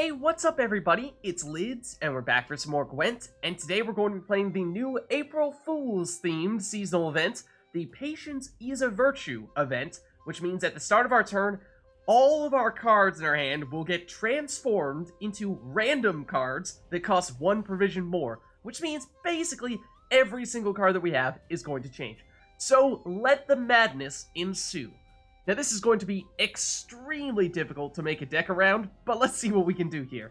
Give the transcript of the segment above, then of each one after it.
Hey, what's up everybody? It's Lids, and we're back for some more Gwent, and today we're going to be playing the new April Fool's themed seasonal event, the Patience is a Virtue event, which means at the start of our turn, all of our cards in our hand will get transformed into random cards that cost 1 provision more, which means basically every single card that we have is going to change. So let the madness ensue. Now this is going to be extremely difficult to make a deck around, but let's see what we can do here.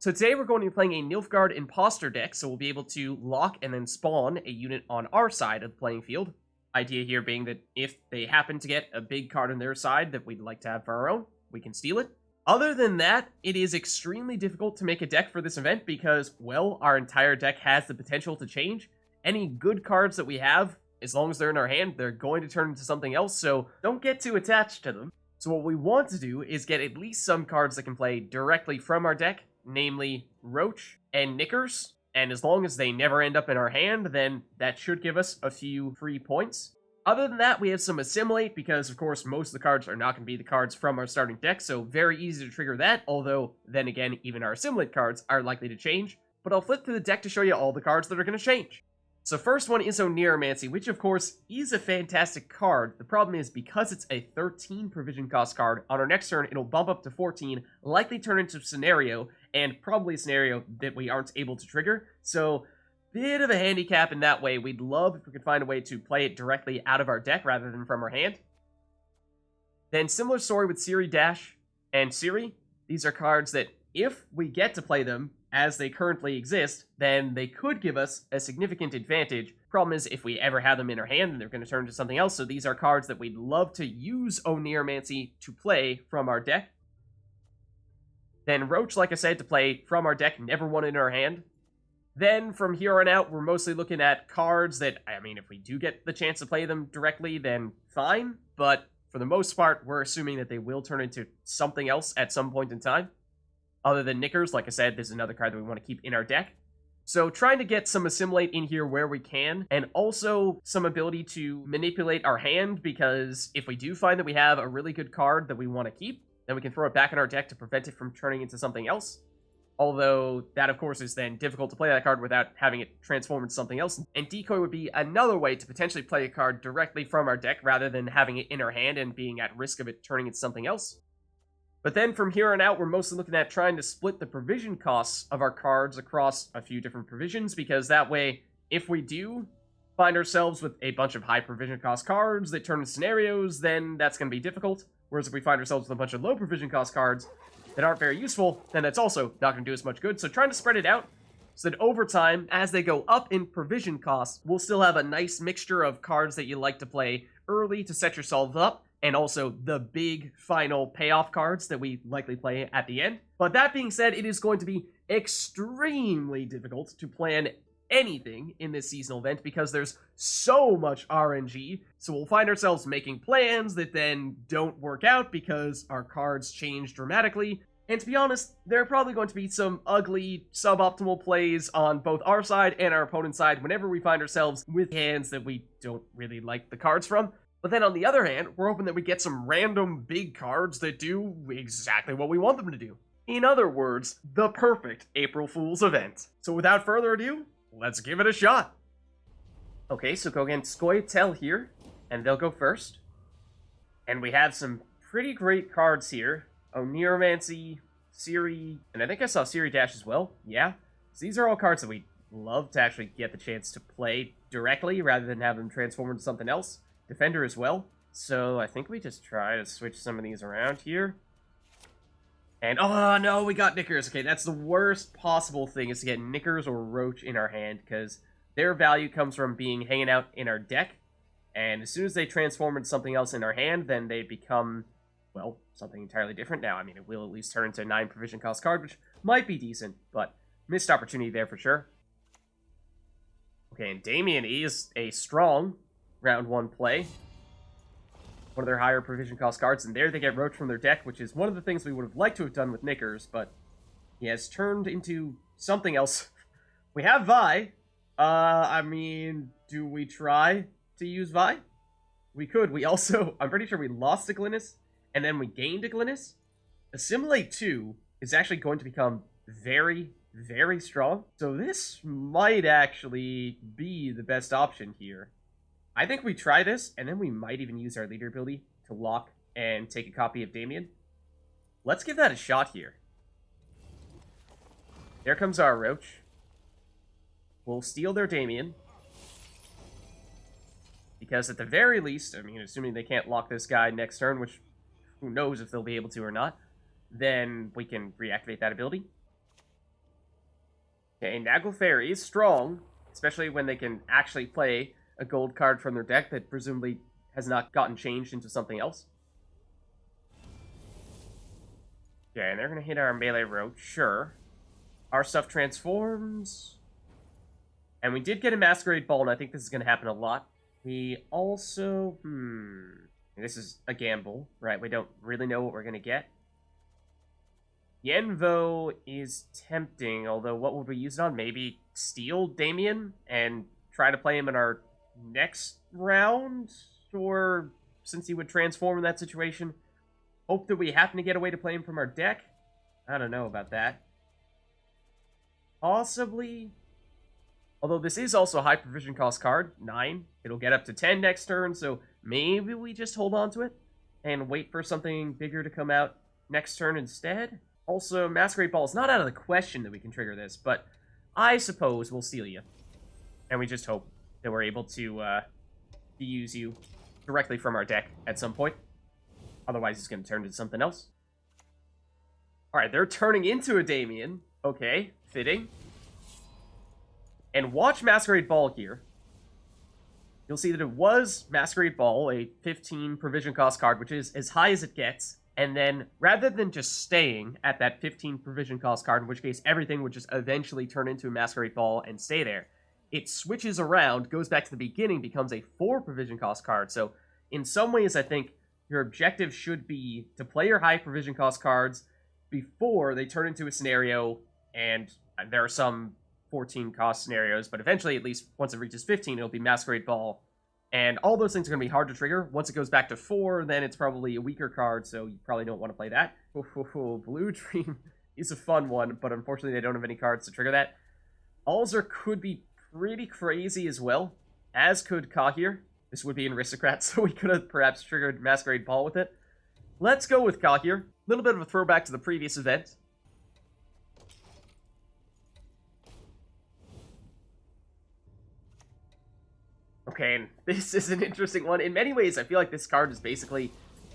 So today we're going to be playing a Nilfgaard Imposter deck, so we'll be able to lock and then spawn a unit on our side of the playing field. Idea here being that if they happen to get a big card on their side that we'd like to have for our own, we can steal it. Other than that, it is extremely difficult to make a deck for this event because, well, our entire deck has the potential to change. Any good cards that we have, as long as they're in our hand, they're going to turn into something else, so don't get too attached to them. So what we want to do is get at least some cards that can play directly from our deck, namely Roach and Knickers, and as long as they never end up in our hand, then that should give us a few free points. Other than that, we have some Assimilate, because of course most of the cards are not going to be the cards from our starting deck, so very easy to trigger that, although then again, even our Assimilate cards are likely to change. But I'll flip through the deck to show you all the cards that are going to change. So first one is Oneiromancy, which of course is a fantastic card. The problem is because it's a 13 provision cost card, on our next turn it'll bump up to 14, likely turn into a scenario, and probably a scenario that we aren't able to trigger. So bit of a handicap in that way. We'd love if we could find a way to play it directly out of our deck rather than from our hand. Then similar story with Ciri Dash and Ciri. These are cards that if we get to play them as they currently exist, then they could give us a significant advantage. Problem is, if we ever have them in our hand, then they're going to turn into something else, so these are cards that we'd love to use Oneiromancy to play from our deck. Then Roach, like I said, to play from our deck, never one in our hand. Then, from here on out, we're mostly looking at cards that, I mean, if we do get the chance to play them directly, then fine, but for the most part, we're assuming that they will turn into something else at some point in time. Other than Knickers, like I said, this is another card that we want to keep in our deck. So trying to get some Assimilate in here where we can, and also some ability to manipulate our hand, because if we do find that we have a really good card that we want to keep, then we can throw it back in our deck to prevent it from turning into something else. Although, that of course is then difficult to play that card without having it transform into something else. And Decoy would be another way to potentially play a card directly from our deck rather than having it in our hand and being at risk of it turning into something else. But then from here on out, we're mostly looking at trying to split the provision costs of our cards across a few different provisions, because that way, if we do find ourselves with a bunch of high provision cost cards that turn into scenarios, then that's going to be difficult. Whereas if we find ourselves with a bunch of low provision cost cards that aren't very useful, then that's also not going to do us much good. So trying to spread it out so that over time, as they go up in provision costs, we'll still have a nice mixture of cards that you like to play early to set yourself up, and also the big final payoff cards that we likely play at the end. But that being said, it is going to be extremely difficult to plan anything in this seasonal event because there's so much RNG, so we'll find ourselves making plans that then don't work out because our cards change dramatically. And to be honest, there are probably going to be some ugly, suboptimal plays on both our side and our opponent's side whenever we find ourselves with hands that we don't really like the cards from. But then on the other hand, we're hoping that we get some random big cards that do exactly what we want them to do. In other words, the perfect April Fool's event. So without further ado, let's give it a shot. Okay, so go against Scoia'tael here, and they'll go first. And we have some pretty great cards here. Oneiromancy, Ciri, and I think I saw Ciri Dash as well. Yeah. So these are all cards that we love to actually get the chance to play directly rather than have them transform into something else. Defender as well. So I think we just try to switch some of these around here. And, oh no, we got Knickers. Okay, that's the worst possible thing, is to get Knickers or Roach in our hand, because their value comes from being hanging out in our deck. And as soon as they transform into something else in our hand, then they become, well, something entirely different. Now, I mean, it will at least turn into a 9 provision cost card, which might be decent, but missed opportunity there for sure. Okay, and Damien is a strong round 1 play. One of their higher provision cost cards, and there they get Roach from their deck, which is one of the things we would have liked to have done with Knickers, but he has turned into something else. We have Vi. I mean, do we try to use Vi? We could. We also, I'm pretty sure we lost to Glynnis, and then we gained to Glynnis. Assimilate 2 is actually going to become very, very strong. So this might actually be the best option here. I think we try this, and then we might even use our leader ability to lock and take a copy of Damien. Let's give that a shot here. There comes our Roach. We'll steal their Damien. Because at the very least, I mean, assuming they can't lock this guy next turn, which who knows if they'll be able to or not, then we can reactivate that ability. Okay, Naglfar is strong, especially when they can actually play a gold card from their deck that presumably has not gotten changed into something else. Okay, and they're going to hit our melee Roach, sure. Our stuff transforms. And we did get a Masquerade Ball, and I think this is going to happen a lot. We also... This is a gamble, right? We don't really know what we're going to get. Yenvo is tempting, although what would we use it on? Maybe steal Damien and try to play him in our next round? Or, since he would transform in that situation, hope that we happen to get a way to play him from our deck? I don't know about that. Possibly. Although this is also a high provision cost card, 9. It'll get up to 10 next turn, so maybe we just hold on to it and wait for something bigger to come out next turn instead. Also, Masquerade Ball is not out of the question that we can trigger this, but I suppose we'll steal you. And we just hope that we're able to use you directly from our deck at some point. Otherwise, it's going to turn into something else. Alright, they're turning into a Damien. Okay, fitting. And watch Masquerade Ball here. You'll see that it was Masquerade Ball, a 15 provision cost card, which is as high as it gets. And then, rather than just staying at that 15 provision cost card, in which case everything would just eventually turn into a Masquerade Ball and stay there, it switches around, goes back to the beginning, becomes a 4 provision cost card. So, in some ways, I think your objective should be to play your high provision cost cards before they turn into a scenario, and there are some 14 cost scenarios, but eventually, at least once it reaches 15, it'll be Masquerade Ball. And all those things are going to be hard to trigger. Once it goes back to 4, then it's probably a weaker card, so you probably don't want to play that. Blue Dream is a fun one, but unfortunately they don't have any cards to trigger that. Alzur could be pretty crazy as well, as could Kahir. This would be an Aristocrat, so we could have perhaps triggered Masquerade Ball with it. Let's go with Kahir. A little bit of a throwback to the previous event. Okay, and this is an interesting one. In many ways, I feel like this card is basically,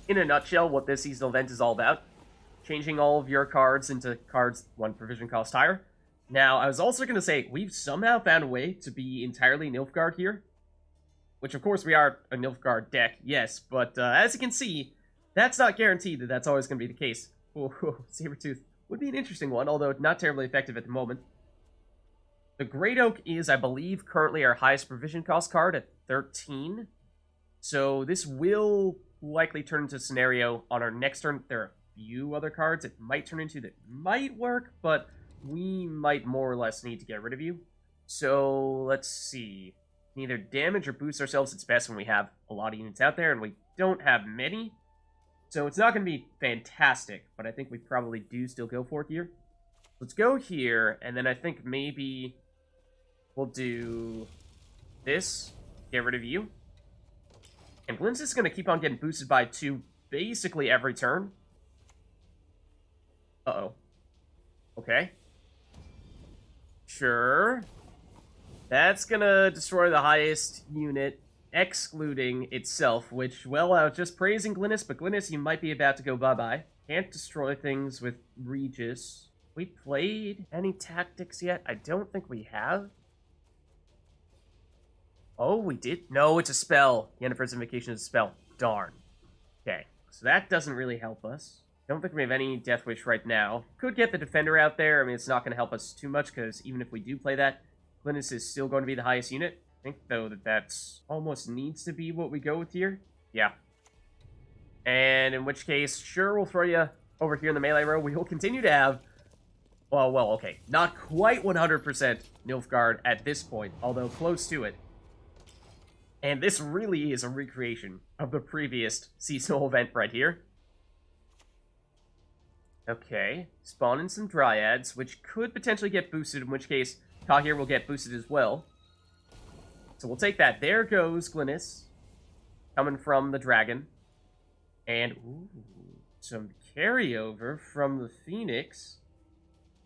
in a nutshell, what this seasonal event is all about. Changing all of your cards into cards 1 provision cost higher. Now, I was also going to say, we've somehow found a way to be entirely Nilfgaard here. Which, of course, we are a Nilfgaard deck, yes, but as you can see, that's not guaranteed that that's always going to be the case. Sabertooth would be an interesting one, although not terribly effective at the moment. The Great Oak is, I believe, currently our highest provision cost card at 13. So this will likely turn into a scenario on our next turn. There are a few other cards it might turn into that might work, but we might more or less need to get rid of you. So let's see. Neither damage or boost ourselves. It's best when we have a lot of units out there, and we don't have many. So it's not going to be fantastic, but I think we probably do still go for it here. Let's go here, and then I think maybe we'll do this, get rid of you. And Glynnis is going to keep on getting boosted by 2 basically every turn. Uh-oh. Okay. Sure. That's going to destroy the highest unit, excluding itself, which, well, I was just praising Glynnis, but Glynnis, you might be about to go bye-bye. Can't destroy things with Regis. We played any tactics yet? I don't think we have. Oh, we did? No, it's a spell. Yennefer's Invocation is a spell. Darn. Okay, so that doesn't really help us. Don't think we have any Death Wish right now. Could get the Defender out there. I mean, it's not going to help us too much, because even if we do play that, Glynnis is still going to be the highest unit. I think, though, that that's almost needs to be what we go with here. Yeah. And in which case, sure, we'll throw you over here in the melee row. We will continue to have... Well, okay. Not quite 100% Nilfgaard at this point, although close to it. And this really is a recreation of the previous seasonal event right here. Okay, spawn in some Dryads, which could potentially get boosted, in which case Kahir will get boosted as well. So we'll take that. There goes Glynnis, coming from the dragon. And, ooh, some carryover from the Phoenix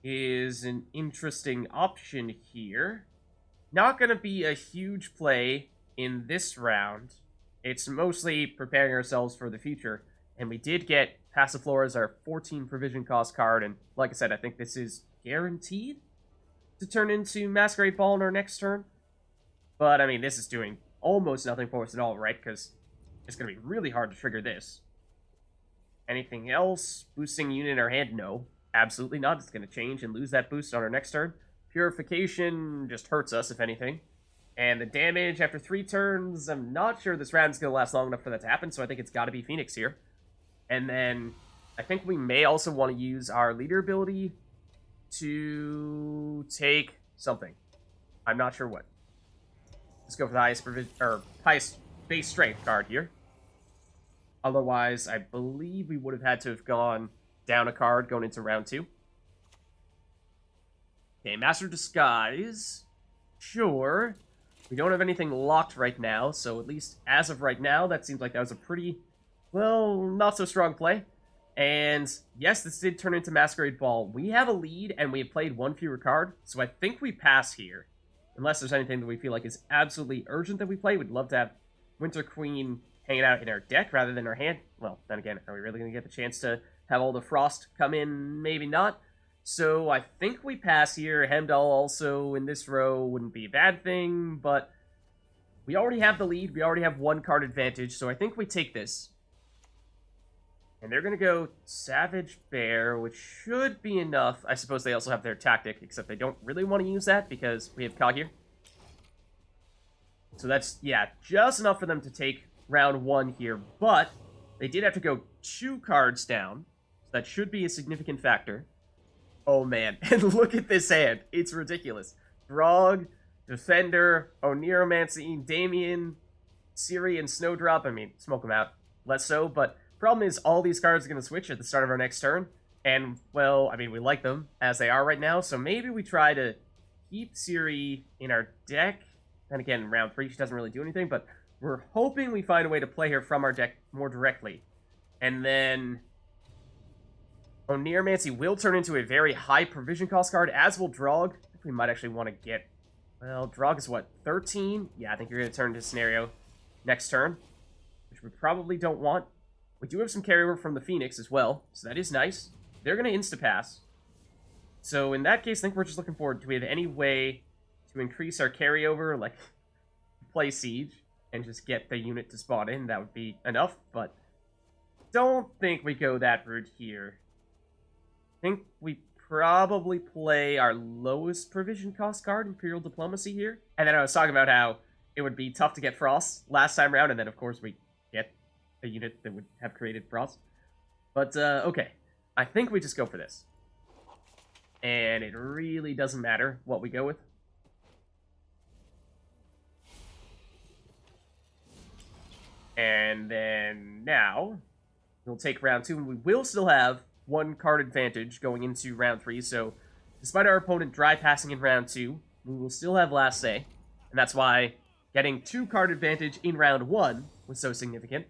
is an interesting option here. Not going to be a huge play in this round. It's mostly preparing ourselves for the future. And we did get Passiflora as our 14 provision cost card. And like I said, I think this is guaranteed to turn into Masquerade Ball in our next turn. But, I mean, this is doing almost nothing for us at all, right? Because it's going to be really hard to trigger this. Anything else? Boosting unit in our hand? No. Absolutely not. It's going to change and lose that boost on our next turn. Purification just hurts us, if anything. And the damage after 3 turns, I'm not sure this round's going to last long enough for that to happen, so I think it's got to be Phoenix here. And then I think we may also want to use our leader ability to take something. I'm not sure what. Let's go for the highest base strength card here. Otherwise, I believe we would have had to have gone down a card going into round 2. Okay, Master Disguise. Sure. We don't have anything locked right now, so at least as of right now, that seems like that was a pretty, well, not so strong play. And yes, this did turn into Masquerade Ball. We have a lead, and we have played 1 fewer card, so I think we pass here. Unless there's anything that we feel like is absolutely urgent that we play. We'd love to have Winter Queen hanging out in our deck rather than our hand. Well, then again, are we really going to get the chance to have all the Frost come in? Maybe not. So I think we pass here. Heimdall also in this row wouldn't be a bad thing, but we already have the lead. We already have 1 card advantage, so I think we take this. And they're going to go Savage Bear, which should be enough. I suppose they also have their tactic, except they don't really want to use that because we have Kahir. So that's, yeah, just enough for them to take round 1 here, but they did have to go 2 cards down, so that should be a significant factor. Oh man, and look at this hand. It's ridiculous. Throg, Defender, Oneiromancy, Damien, Ciri, and Snowdrop. I mean, smoke them out. Less so, but problem is all these cards are going to switch at the start of our next turn, and, well, I mean, we like them as they are right now, so maybe we try to keep Ciri in our deck. And again, in round 3, she doesn't really do anything, but we're hoping we find a way to play her from our deck more directly. And then Oneiromancy will turn into a very high provision cost card, as will Drog. I think we might actually want to get... Well, Drog is what, 13? Yeah, I think you're going to turn into Scenario next turn, which we probably don't want. We do have some carryover from the Phoenix as well, so that is nice. They're going to insta-pass. So in that case, I think we're just looking forward. Do we have any way to increase our carryover, like play Siege, and just get the unit to spawn in? That would be enough, but don't think we go that route here. I think we probably play our lowest provision cost card, Imperial Diplomacy, here. And then I was talking about how it would be tough to get Frost last time around, and then of course we get a unit that would have created Frost. But, okay. I think we just go for this. And it really doesn't matter what we go with. And then now, we'll take round 2, and we will still have 1 card advantage going into round 3, so despite our opponent dry passing in round 2, we will still have last say, and that's why getting 2 card advantage in round 1 was so significant.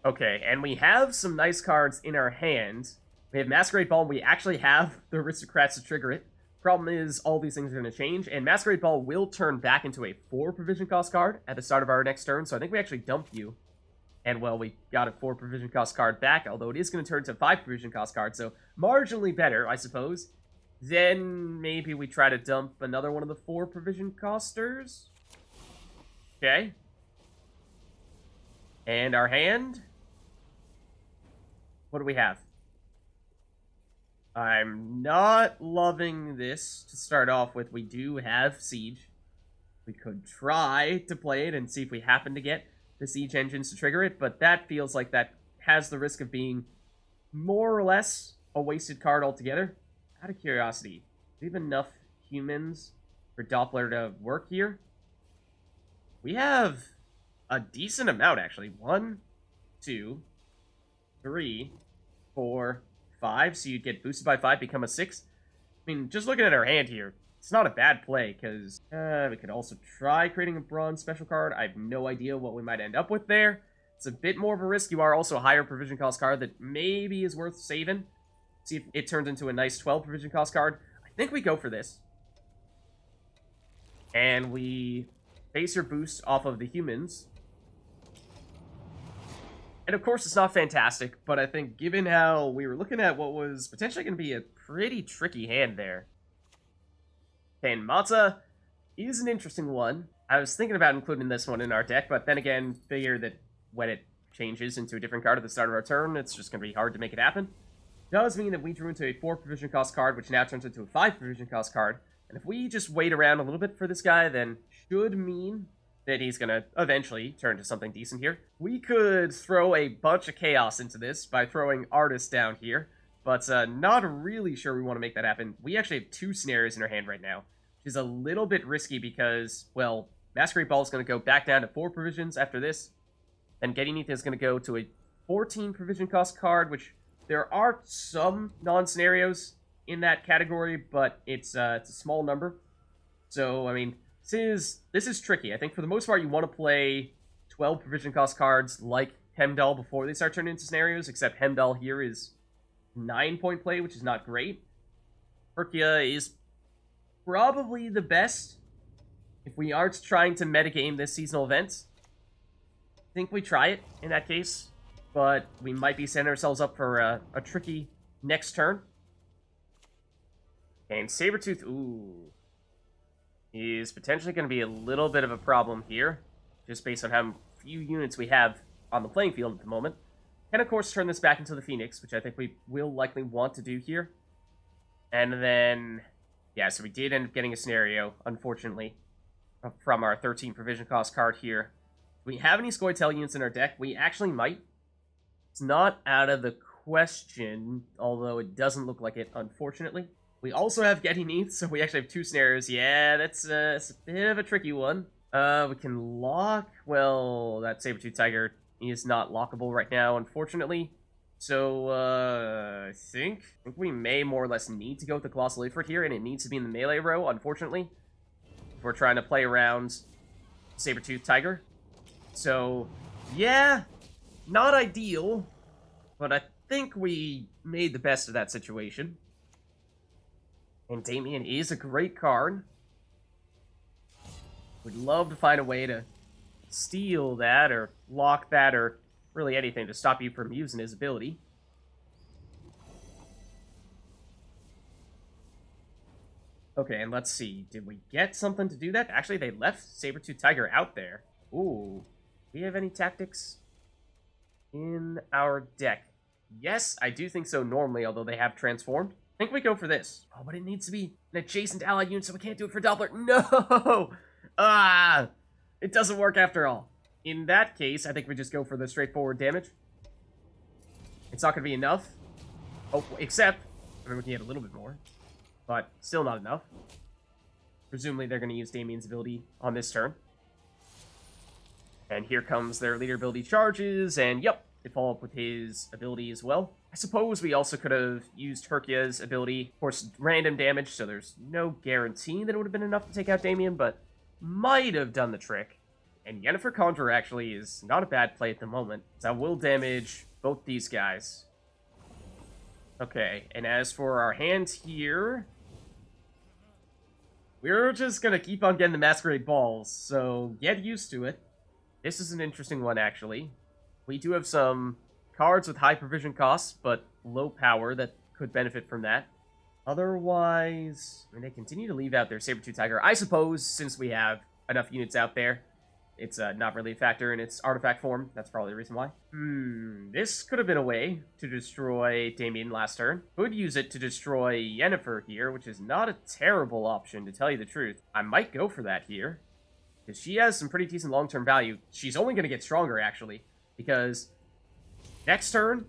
Okay, and we have some nice cards in our hand. We have Masquerade Ball, and we actually have the Aristocrats to trigger it. Problem is, all these things are going to change, and Masquerade Ball will turn back into a 4 provision cost card at the start of our next turn, so I think we actually dump you. And, well, we got a 4 provision cost card back, although it is going to turn to a 5 provision cost card, so marginally better, I suppose. Then maybe we try to dump another one of the 4 provision costers. Okay. And our hand? What do we have? I'm not loving this to start off with. We do have Siege. We could try to play it and see if we happen to get the Siege engines to trigger it, but that feels like that has the risk of being more or less a wasted card altogether. Out of curiosity, do we have enough humans for Doppler to work here? We have a decent amount, actually. 1, 2, 3, 4, 5, so you'd get boosted by 5, become a 6. I mean, just looking at our hand here, it's not a bad play, because we could also try creating a bronze special card. I have no idea what we might end up with there. It's a bit more of a risk. You are also a higher provision cost card that maybe is worth saving. See if it turns into a nice 12 provision cost card. I think we go for this. And we base your boost off of the humans. And of course, it's not fantastic, but I think given how we were looking at what was potentially going to be a pretty tricky hand there. Okay, and Mata is an interesting one. I was thinking about including this one in our deck, but then again, figure that when it changes into a different card at the start of our turn, it's just going to be hard to make it happen. Does mean that we drew into a 4 provision cost card, which now turns into a 5 provision cost card. And if we just wait around a little bit for this guy, then should mean that he's going to eventually turn to something decent here. We could throw a bunch of chaos into this by throwing Artist down here, but not really sure we want to make that happen. We actually have 2 scenarios in our hand right now, which is a little bit risky because, well, Masquerade Ball is going to go back down to 4 provisions after this. Then Geddynith is going to go to a 14 provision cost card, which there are some non-scenarios in that category, but it's a small number. So, I mean, this is tricky. I think for the most part, you want to play 12 provision cost cards like Hemdall before they start turning into scenarios, except Hemdall here is 9-point play, which is not great. Herkia is probably the best if we aren't trying to metagame this seasonal event. I think we try it in that case, but we might be setting ourselves up for a tricky next turn. And Sabretooth, ooh, is potentially going to be a little bit of a problem here, just based on how few units we have on the playing field at the moment. Can, of course, turn this back into the Phoenix, which I think we will likely want to do here. And then, yeah, so we did end up getting a scenario, unfortunately, from our 13 provision cost card here. Do we have any Scoia'tael units in our deck? We actually might. It's not out of the question, although it doesn't look like it, unfortunately. We also have Geddynith, so we actually have 2 scenarios. Yeah, it's a bit of a tricky one. We can lock... Well, that Saber-Tooth Tiger is not lockable right now, unfortunately. So, I think we may more or less need to go with the Colossal Ifrit here, and it needs to be in the melee row, unfortunately, if we're trying to play around Saber-Tooth Tiger. So, yeah, not ideal, but I think we made the best of that situation. And Damien is a great card. Would love to find a way to steal that, or lock that, or really anything to stop you from using his ability. Okay, and let's see. Did we get something to do that? Actually, they left Saber-Tooth Tiger out there. Ooh. Do we have any tactics in our deck? Yes, I do think so normally, although they have transformed. I think we go for this. Oh, but it needs to be an adjacent allied unit, so we can't do it for Doppler. No! Ah! It doesn't work after all. In that case, I think we just go for the straightforward damage. It's not going to be enough. Oh, except, I mean, we can get a little bit more, but still not enough. Presumably, they're going to use Damien's ability on this turn. And here comes their leader ability charges, and yep, they follow up with his ability as well. I suppose we also could have used Herkia's ability. Of course, random damage, so there's no guarantee that it would have been enough to take out Damien, but might have done the trick. And Yennefer Conjurer actually is not a bad play at the moment, so I will damage both these guys. Okay, and as for our hand here, we're just gonna keep on getting the Masquerade Balls, so get used to it. This is an interesting one, actually. We do have some cards with high provision costs, but low power that could benefit from that. Otherwise, I mean, they continue to leave out their Saber-Tooth Tiger. I suppose, since we have enough units out there, it's not really a factor in its artifact form. That's probably the reason why. This could have been a way to destroy Damien last turn. Could use it to destroy Yennefer here, which is not a terrible option, to tell you the truth. I might go for that here, because she has some pretty decent long-term value. She's only going to get stronger, actually, because next turn,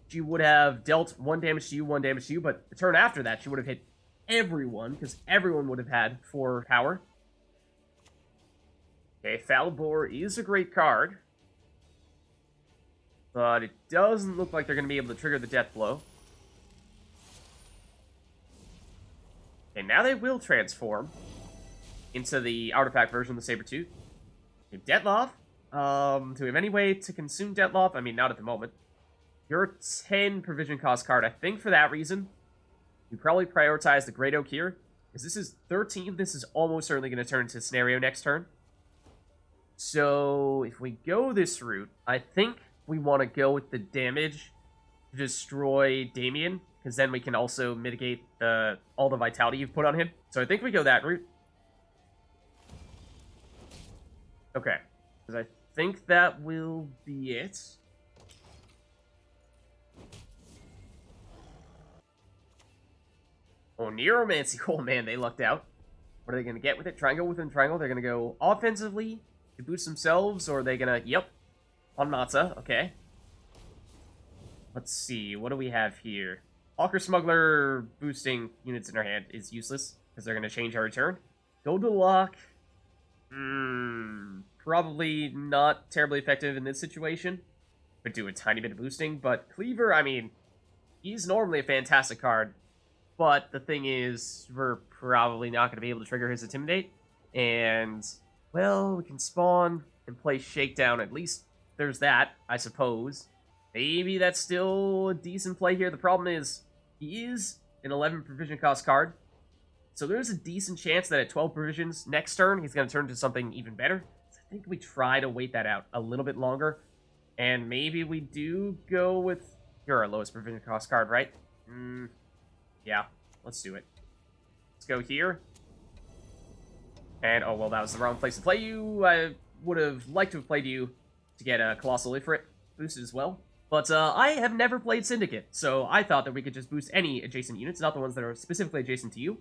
she would have dealt 1 damage to you, 1 damage to you, but the turn after that, she would have hit everyone, because everyone would have had 4 power. Okay, Falbor is a great card, but it doesn't look like they're going to be able to trigger the death blow. Okay, now they will transform into the artifact version of the Sabertooth. Okay, Detloff. Do we have any way to consume Detloff? I mean, not at the moment. You're a 10 provision cost card. I think for that reason, we probably prioritize the Great Oak here. Because this is 13. This is almost certainly going to turn into a scenario next turn. So, if we go this route, I think we want to go with the damage to destroy Damien. Because then we can also mitigate all the vitality you've put on him. So I think we go that route. Okay. Because I think that will be it. Oneiromancy. Oh man, they lucked out. What are they going to get with it? Triangle within triangle. They're going to go offensively to boost themselves, or are they going to... Yep. On Matza. Okay. Let's see. What do we have here? Hawker Smuggler boosting units in our hand is useless, because they're going to change our return. Goldalock. Probably not terribly effective in this situation. Could do a tiny bit of boosting, but Cleaver, I mean, he's normally a fantastic card. But the thing is, we're probably not going to be able to trigger his Intimidate. And, well, we can spawn and play Shakedown. At least there's that, I suppose. Maybe that's still a decent play here. The problem is, he is an 11 provision cost card. So there's a decent chance that at 12 provisions next turn, he's going to turn into something even better. So I think we try to wait that out a little bit longer. And maybe we do go with... You're our lowest provision cost card, right? Yeah, let's do it. Let's go here. And, oh, well, that was the wrong place to play you. I would have liked to have played you to get a Colossal Ifrit boosted as well. But I have never played Syndicate, so I thought that we could just boost any adjacent units, not the ones that are specifically adjacent to you.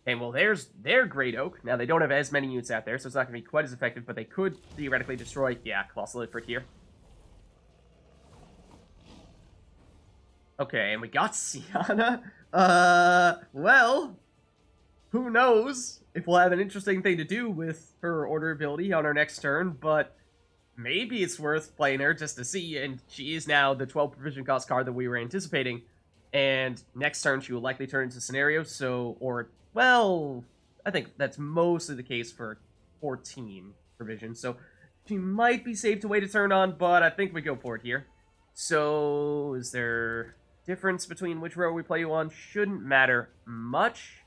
And, well, there's their Great Oak. Now, they don't have as many units out there, so it's not going to be quite as effective, but they could theoretically destroy, yeah, Colossal Ifrit here. Okay, and we got Sienna. Well, who knows if we'll have an interesting thing to do with her order ability on our next turn, but maybe it's worth playing her just to see, and she is now the 12 provision cost card that we were anticipating, and next turn she will likely turn into Scenario, so, or, well, I think that's mostly the case for 14 provision, so she might be safe to wait a turn on, but I think we go for it here. So, is there difference between which row we play you on? Shouldn't matter much.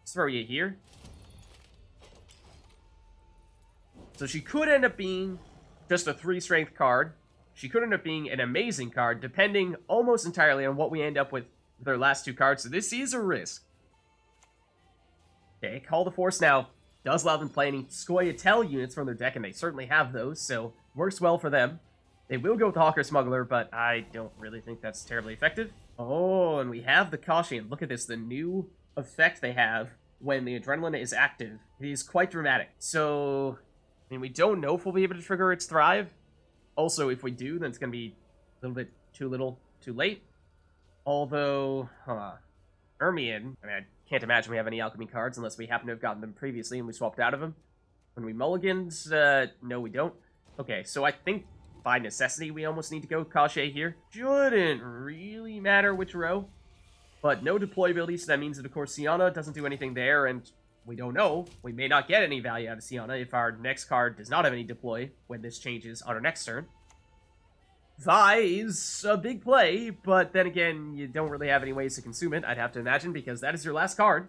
Let's throw you here. So she could end up being just a 3 strength card. She could end up being an amazing card, depending almost entirely on what we end up with our last 2 cards. So this is a risk. Okay, Call the Force now does allow them to play any Scoia'tael units from their deck, and they certainly have those, so works well for them. They will go with the Hawker Smuggler, but I don't really think that's terribly effective. Oh, and we have the Caution. Look at this, the new effect they have when the Adrenaline is active. It is quite dramatic. So, I mean, we don't know if we'll be able to trigger its Thrive. Also, if we do, then it's going to be a little bit too little, too late. Although, Ermion, I mean, I can't imagine we have any Alchemy cards unless we happen to have gotten them previously and we swapped out of them. When we mulligans, no, we don't. Okay, so I think by necessity, we almost need to go with Cachet here. Shouldn't really matter which row. But no deployability, so that means that, of course, Sienna doesn't do anything there, and we don't know. We may not get any value out of Sienna if our next card does not have any deploy when this changes on our next turn. Vi is a big play, but then again, you don't really have any ways to consume it, I'd have to imagine, because that is your last card.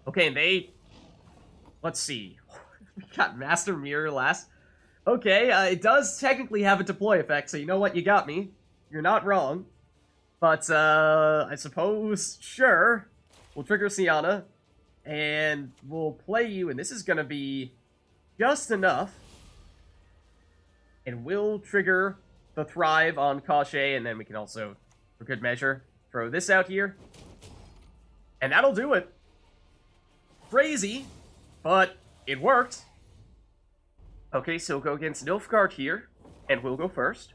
Okay, and they... Let's see. We got Master Mirror last. Okay, it does technically have a deploy effect, so you know what? You got me. You're not wrong. But, I suppose, sure. We'll trigger Sienna, and we'll play you, and this is gonna be just enough. And we'll trigger the Thrive on Cachet, and then we can also, for good measure, throw this out here. And that'll do it. Crazy, but it worked. Okay, so we'll go against Nilfgaard here, and we'll go first.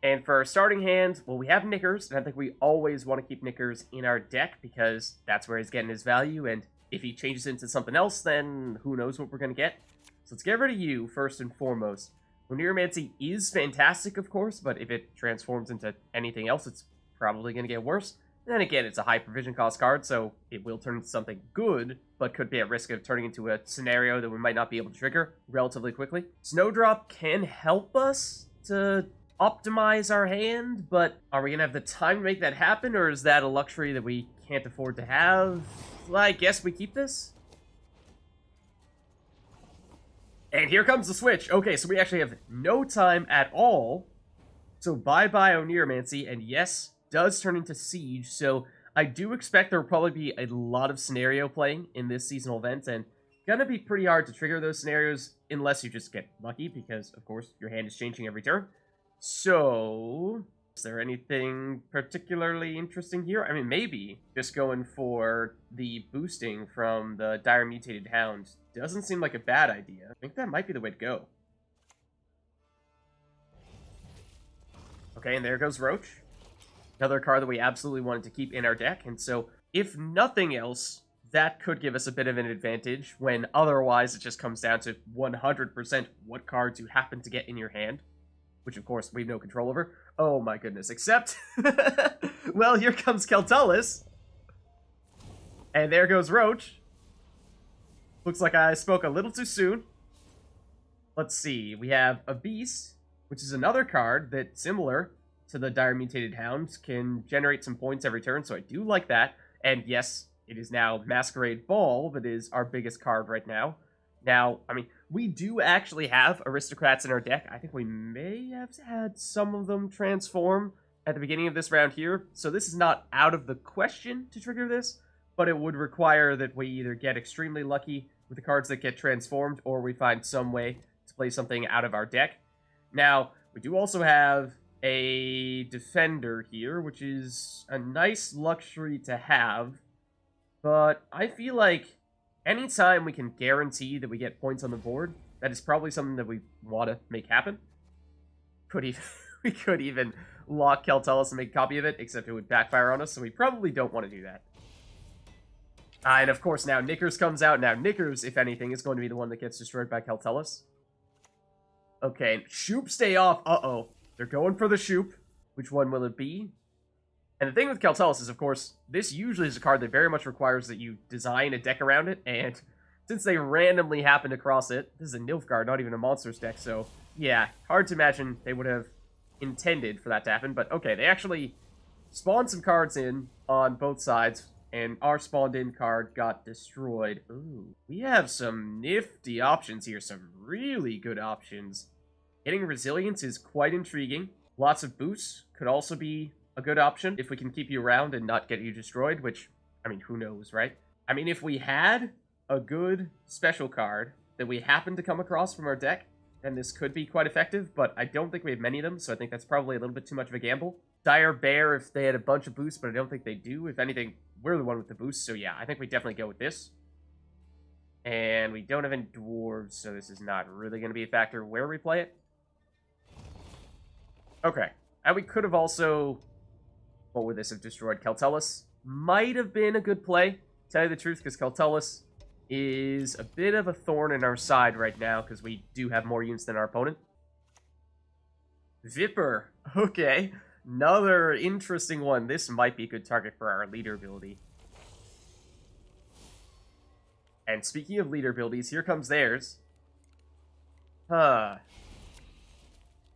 And for our starting hand, well, we have Knickers, and I think we always want to keep Knickers in our deck, because that's where he's getting his value, and if he changes into something else, then who knows what we're going to get. So let's get rid of you, first and foremost. Oneiromancy is fantastic, of course, but if it transforms into anything else, it's probably going to get worse. And then again, it's a high provision cost card, so it will turn into something good, but could be at risk of turning into a scenario that we might not be able to trigger relatively quickly. Snowdrop can help us to optimize our hand, but are we going to have the time to make that happen, or is that a luxury that we can't afford to have? Well, I guess we keep this. And here comes the switch. Okay, so we actually have no time at all. So bye-bye Oneiromancy, and yes, does turn into Siege. So I do expect there will probably be a lot of scenario playing in this seasonal event, and gonna be pretty hard to trigger those scenarios unless you just get lucky, because, of course, your hand is changing every turn. So, is there anything particularly interesting here? I mean, maybe just going for the boosting from the Dire Mutated Hound doesn't seem like a bad idea. I think that might be the way to go. Okay, and there goes Roach. Another card that we absolutely wanted to keep in our deck, and so, if nothing else, that could give us a bit of an advantage, when otherwise it just comes down to 100% what cards you happen to get in your hand. Which, of course, we have no control over. Oh my goodness, except... well, here comes Keltullus. And there goes Roach. Looks like I spoke a little too soon. Let's see, we have a Beast, which is another card that, similar to the Dire Mutated Hound, can generate some points every turn, so I do like that. And yes, it is now Masquerade Ball that is our biggest card right now. Now, I mean, we do actually have Aristocrats in our deck. I think we may have had some of them transform at the beginning of this round here, so this is not out of the question to trigger this, but it would require that we either get extremely lucky with the cards that get transformed, or we find some way to play something out of our deck. Now, we do also have a Defender here, which is a nice luxury to have, but I feel like anytime we can guarantee that we get points on the board, that is probably something that we want to make happen. We could even lock Keltullus and make a copy of it, except it would backfire on us, so we probably don't want to do that. And of course, now Knickers comes out. Now Knickers, if anything, is going to be the one that gets destroyed by Keltullus. Okay, Shoop stay off. Uh-oh. They're going for the Shoop. Which one will it be? And the thing with Keltullus is, of course, this usually is a card that very much requires that you design a deck around it, and since they randomly happened across it, this is a Nilfgaard, not even a monsters deck, so yeah, hard to imagine they would have intended for that to happen, but okay, they actually spawned some cards in on both sides, and our spawned-in card got destroyed. Ooh, we have some nifty options here, some really good options. Getting Resilience is quite intriguing. Lots of boosts could also be a good option if we can keep you around and not get you destroyed, which, I mean, who knows, right? I mean, if we had a good special card that we happen to come across from our deck, then this could be quite effective, but I don't think we have many of them, so I think that's probably a little bit too much of a gamble. Dire Bear if they had a bunch of boosts, but I don't think they do. If anything, we're the one with the boosts, so yeah, I think we definitely go with this. And we don't have any dwarves, so this is not really going to be a factor where we play it. Okay, and we could have also... What would this have destroyed? Keltullus might have been a good play, to tell you the truth, because Keltullus is a bit of a thorn in our side right now, because we do have more units than our opponent. Viper. Okay, another interesting one. This might be a good target for our leader ability. And speaking of leader abilities, here comes theirs.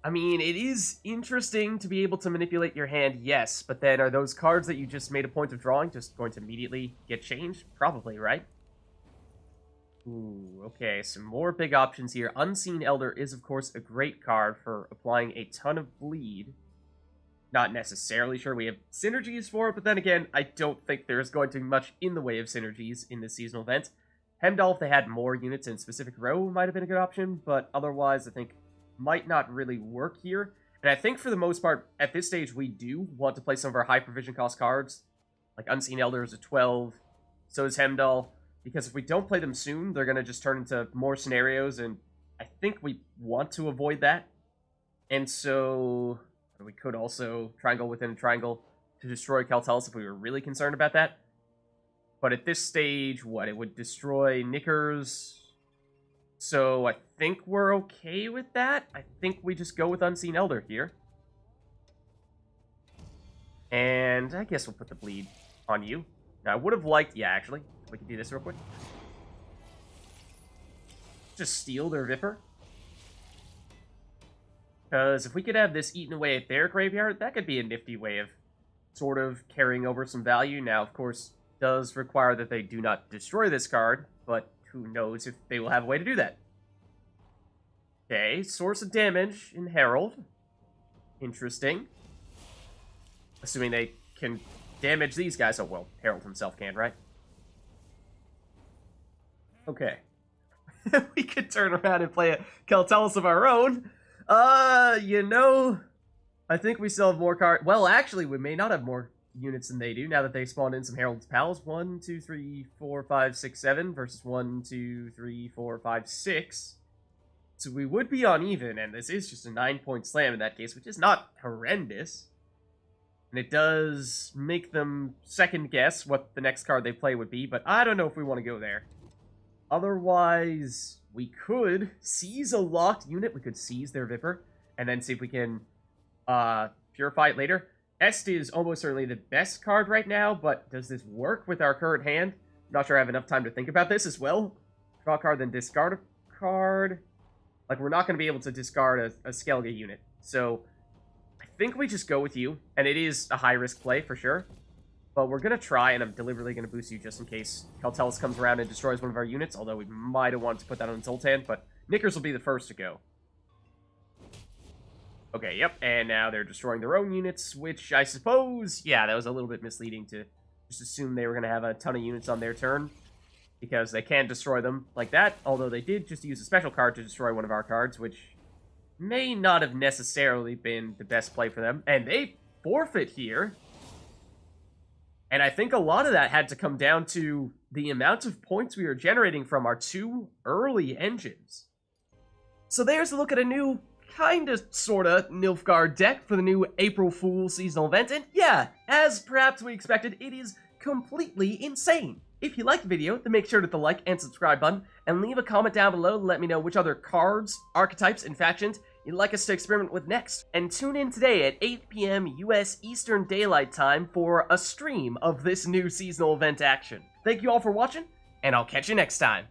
I mean, it is interesting to be able to manipulate your hand, yes, but then are those cards that you just made a point of drawing just going to immediately get changed? Probably, right? Ooh, okay, some more big options here. Unseen Elder is, of course, a great card for applying a ton of bleed. Not necessarily sure we have synergies for it, but then again, I don't think there's going to be much in the way of synergies in this seasonal event. Heimdall, if they had more units in a specific row, might have been a good option, but otherwise, I think might not really work here. And I think for the most part, at this stage, we do want to play some of our high provision cost cards. Like Unseen Elder is a 12, so is Heimdall. Because if we don't play them soon, they're going to just turn into more scenarios, and I think we want to avoid that. And so we could also triangle within a triangle to destroy Keltullus if we were really concerned about that. But at this stage, what? It would destroy Knickers. So I think we're okay with that. I think we just go with Unseen Elder here. And I guess we'll put the bleed on you. Now, I would have liked... Yeah, actually, we can do this real quick. Just steal their Viper. Because if we could have this eaten away at their graveyard, that could be a nifty way of sort of carrying over some value. Now, of course, does require that they do not destroy this card, but who knows if they will have a way to do that. Okay, source of damage in Herald. Interesting. Assuming they can damage these guys. Oh, well, Herald himself can, right? Okay. We could turn around and play a Keltalis of our own. You know, I think we still have more cards. Well, actually, we may not have more units than they do now that they spawned in some Herald's Pals. 1, 2, 3, 4, 5, 6, 7 versus 1, 2, 3, 4, 5, 6. So we would be on even, and this is just a 9-point slam in that case, which is not horrendous. And it does make them second guess what the next card they play would be, but I don't know if we want to go there. Otherwise, we could seize a locked unit. We could seize their Viper, and then see if we can purify it later. Est is almost certainly the best card right now, but does this work with our current hand? I'm not sure I have enough time to think about this as well. Draw a card, then discard a card. Like, we're not going to be able to discard a Skellige unit. So, I think we just go with you. And it is a high-risk play, for sure. But we're going to try, and I'm deliberately going to boost you just in case Keltalis comes around and destroys one of our units. Although we might have wanted to put that on Zoltan, but Knickers will be the first to go. Okay, yep, and now they're destroying their own units, which I suppose... Yeah, that was a little bit misleading to just assume they were going to have a ton of units on their turn. Because they can't destroy them like that, although they did just use a special card to destroy one of our cards, which may not have necessarily been the best play for them. And they forfeit here. And I think a lot of that had to come down to the amount of points we were generating from our 2 early engines. So there's a look at a new, kinda, sorta, Nilfgaard deck for the new April Fool's seasonal event. And yeah, as perhaps we expected, it is completely insane. If you liked the video, then make sure to hit the like and subscribe button, and leave a comment down below to let me know which other cards, archetypes, and factions you'd like us to experiment with next. And tune in today at 8 PM US Eastern Daylight Time for a stream of this new seasonal event action. Thank you all for watching, and I'll catch you next time.